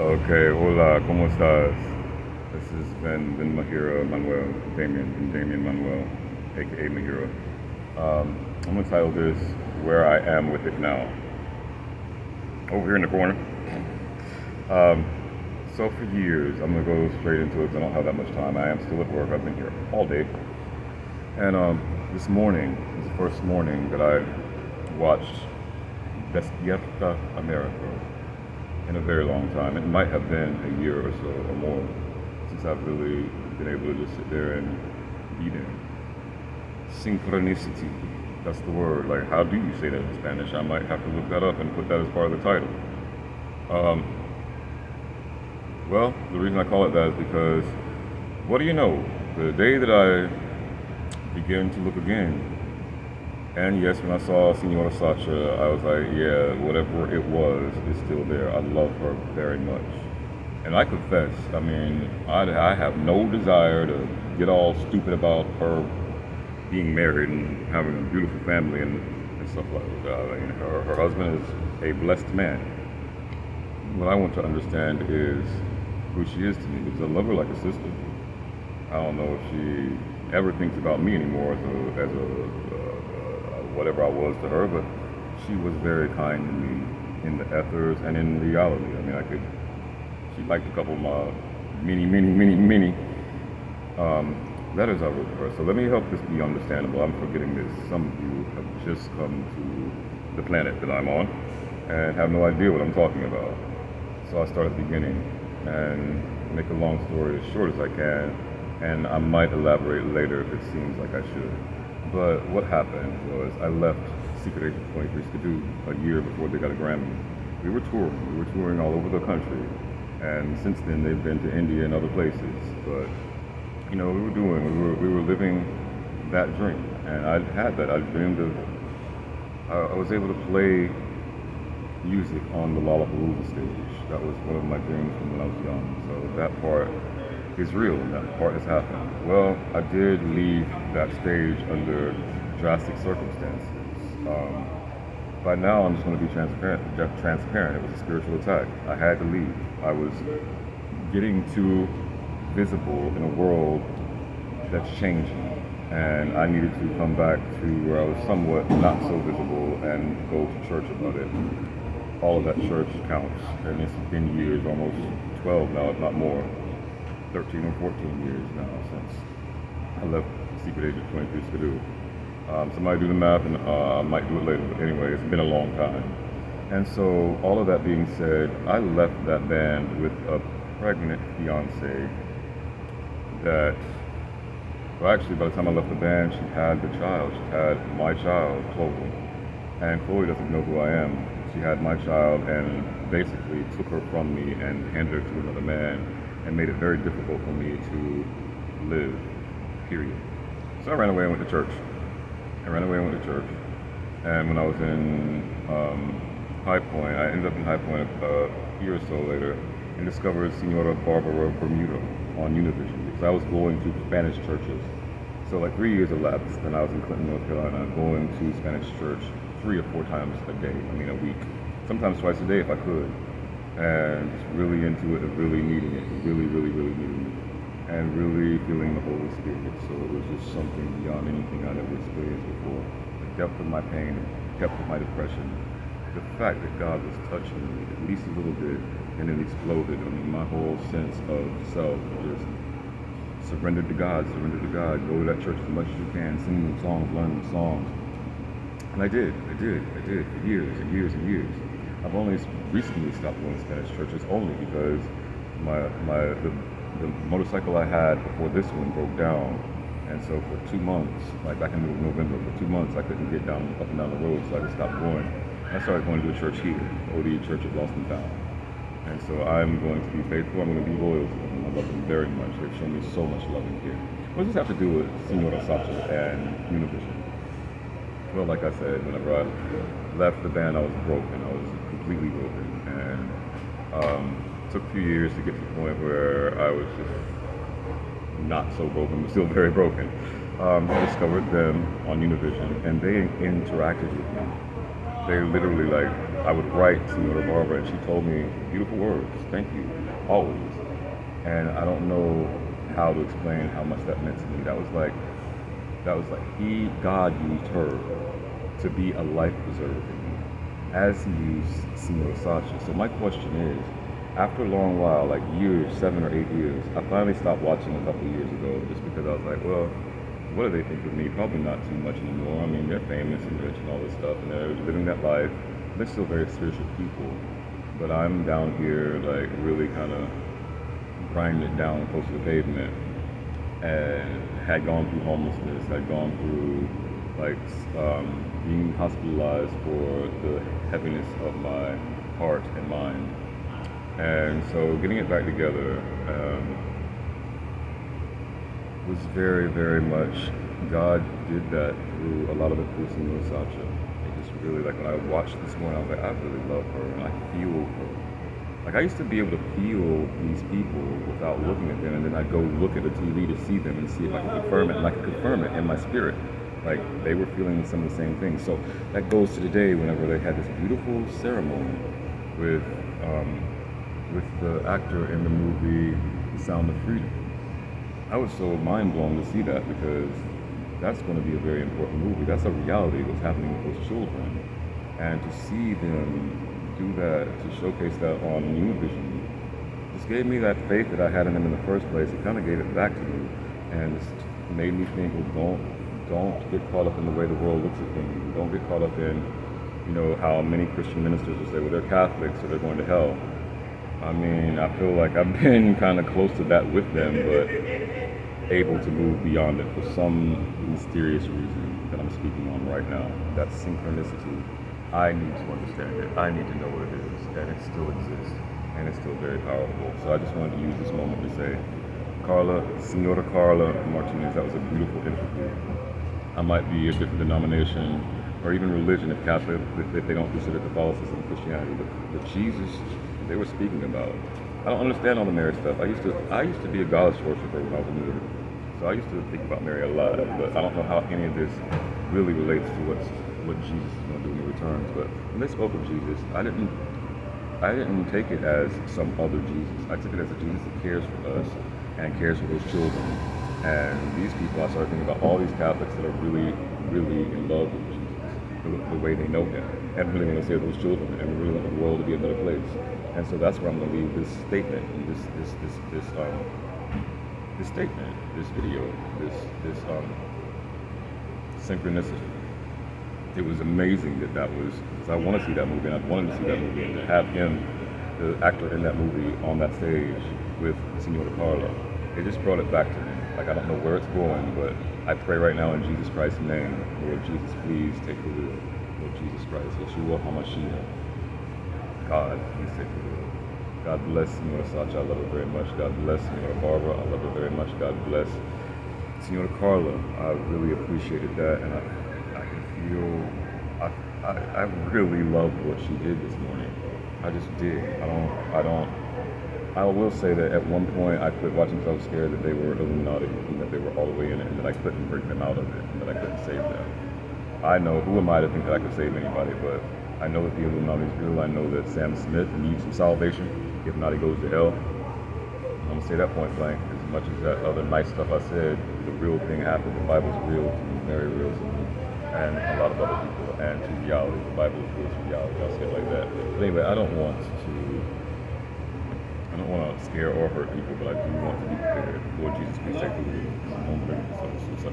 Okay, hola, ¿cómo estás? This is Ben Mahira Manuel, Damien Manuel, aka Mahira. I'm gonna title this Where I Am With It Now. Over here in the corner. Um, so for years, I'm gonna go straight into it because I don't have that much time. I am still at work. I've been here all day. And this morning was the first morning that I watched Despierta America in a very long time. It might have been a year or so or more since I've really been able to just sit there and be there. Synchronicity, that's the word. Like, how do you say that in Spanish? I might have to look that up and put that as part of the title. Um, well, the reason I call it that is because, what do you know? The day that I began to look again, and yes, when I saw Señora Sacha, I was like, yeah, whatever it was is still there. I love her very much. And I confess, I mean, I have no desire to get all stupid about her being married and having a beautiful family and stuff like that. I mean, her husband is a blessed man. What I want to understand is who she is to me, because I love her like a sister. I don't know if she ever thinks about me anymore as a whatever I was to her, but she was very kind to me in the ethers and in reality. I mean, she liked a couple of my many letters I wrote to her. So let me help this be understandable. I'm forgetting this. Some of you have just come to the planet that I'm on and have no idea what I'm talking about. So I start at the beginning and make a long story as short as I can, and I might elaborate later if it seems like I should. But what happened was I left Secret Agent 23 Skidoo a year before they got a Grammy. We were touring. We were touring all over the country, and since then they've been to India and other places. But you know, we were living that dream, and I had that. I dreamed of. I was able to play music on the Lollapalooza stage. That was one of my dreams from when I was young. So that part is real, and that part has happened. Well, I did leave that stage under drastic circumstances. By now, I'm just going to be transparent. Transparent. It was a spiritual attack. I had to leave. I was getting too visible in a world that's changing, and I needed to come back to where I was somewhat not so visible and go to church about it. All of that church counts, and it's been years, almost 12 now, if not more, 13 or 14 years now since I left Secret Agent 23 Skidoo. Somebody do the math, and I might do it later, but anyway, it's been a long time. And so, all of that being said, I left that band with a pregnant fiance that, well, actually, by the time I left the band, she had the child. She had my child, Chloe. And Chloe doesn't know who I am. She had my child and basically took her from me and handed her to another man and made it very difficult for me to live, period. So I ran away and went to church. And when I was in High Point, I ended up in High Point a year or so later and discovered Senora Barbara Bermuda on Univision because I was going to Spanish churches. So like 3 years elapsed, and I was in Clinton, North Carolina, going to Spanish church 3 or 4 times a day, a week, sometimes twice a day if I could, and just really into it and really needing it, really needing it, and really feeling the Holy Spirit. So it was just something beyond anything I'd ever experienced before. The depth of my pain, the depth of my depression, the fact that God was touching me at least a little bit, and then exploded. I mean, my whole sense of self just surrendered to God, go to that church as much as you can, sing them songs, learn them songs. And I did for years and years and years. I've only recently stopped going to Spanish churches only because the motorcycle I had before this one broke down. And so for 2 months, like back in November, for 2 months I couldn't get up and down the road, so I just stopped going. I started going to a church here, ODE Church of Boston Town. And so I'm going to be faithful, I'm going to be loyal to them. I love them very much. They've shown me so much love in here. What does this have to do with Señora Sacha and Univision? Well, like I said, whenever I left the band, I was broken. I was completely broken. And it took a few years to get to the point where I was just not so broken, but still very broken. I discovered them on Univision, and they interacted with me. They literally I would write Senora Barbara, and she told me beautiful words, thank you, always. And I don't know how to explain how much that meant to me. That was like God used her to be a life preserver for me, as He used Senora Sacha. So my question is, after a long while, like years, 7 or 8 years, I finally stopped watching a couple of years ago, just because I was like, well, what do they think of me? Probably not too much anymore. I mean, they're famous and rich and all this stuff, and they're living that life. They're still very spiritual people, but I'm down here, like, really kind of grinding it down close to the pavement, and had gone through homelessness, had gone through, like, being hospitalized for the heaviness of my heart and mind. And so getting it back together, was very, very much, God did that through a lot of it through Señora Sacha. It just really, like, when I watched this morning, I was like, I really love her, and I feel her. Like, I used to be able to feel these people without looking at them, and then I'd go look at the TV to see them and see if I could confirm it, and I could confirm it in my spirit. Like, they were feeling some of the same things. So that goes to the day whenever they had this beautiful ceremony with the actor in the movie The Sound of Freedom. I was so mind blown to see that, because that's going to be a very important movie. That's a reality what's happening with those children. And to see them do that, to showcase that on Univision, just gave me that faith that I had in them in the first place. It kind of gave it back to me, and just made me think, well, don't get caught up in the way the world looks at things. Don't get caught up in, how many Christian ministers will say, well, they're Catholics, so they're going to hell. I mean, I feel like I've been kind of close to that with them, but able to move beyond it for some mysterious reason that I'm speaking on right now. That's synchronicity. I need to understand it. I need to know what it is, and it still exists, and it's still very powerful. So I just wanted to use this moment to say, Senora Carla Martinez, that was a beautiful interview. I might be a different denomination, or even religion, if Catholic, if they don't consider Catholicism Christianity, but Jesus they were speaking about. I don't understand all the Mary stuff. I used to be a goddess worshiper when I was a little, so I used to think about Mary a lot. But I don't know how any of this really relates to what Jesus is going to do when He returns. But when they spoke of Jesus, I didn't take it as some other Jesus. I took it as a Jesus that cares for us and cares for those children. And these people, I started thinking about all these Catholics that are really, really in love with Jesus, the way they know Him, and really want to save those children, and really want the world to be a better place. And so that's where I'm going to leave this statement, and this statement, this video, this synchronicity. It was amazing that was, because I want to see that movie, and I've wanted to see that movie, and to have him, the actor in that movie, on that stage with Señora Carla, it just brought it back to me. Like, I don't know where it's going, but I pray right now in Jesus Christ's name, Lord Jesus, please take the wheel. Lord Jesus Christ, Yeshua HaMashiach. God, please take the wheel. God bless Señora Sacha. I love her very much. God bless Señora Barbara. I love her very much. God bless Señora Carla. I really appreciated that, and I can feel, I really loved what she did this morning. I just did. I will say that at one point I quit watching because I was scared that they were Illuminati, and that they were all the way in it, and that I couldn't bring them out of it, and that I couldn't save them. I know, who am I to think that I could save anybody, but I know that the Illuminati is real. I know that Sam Smith needs some salvation. If not, he goes to hell. I'm going to say that point blank. As much as that other nice stuff I said, the real thing happened. The Bible's real to me, very real to me, and a lot of other people, and to reality. The Bible is real to reality. I'll say it like that. But anyway, I don't want to scare or hurt people, but I do want to be prepared. Lord Jesus, please take the lead. I'm going to bring this up.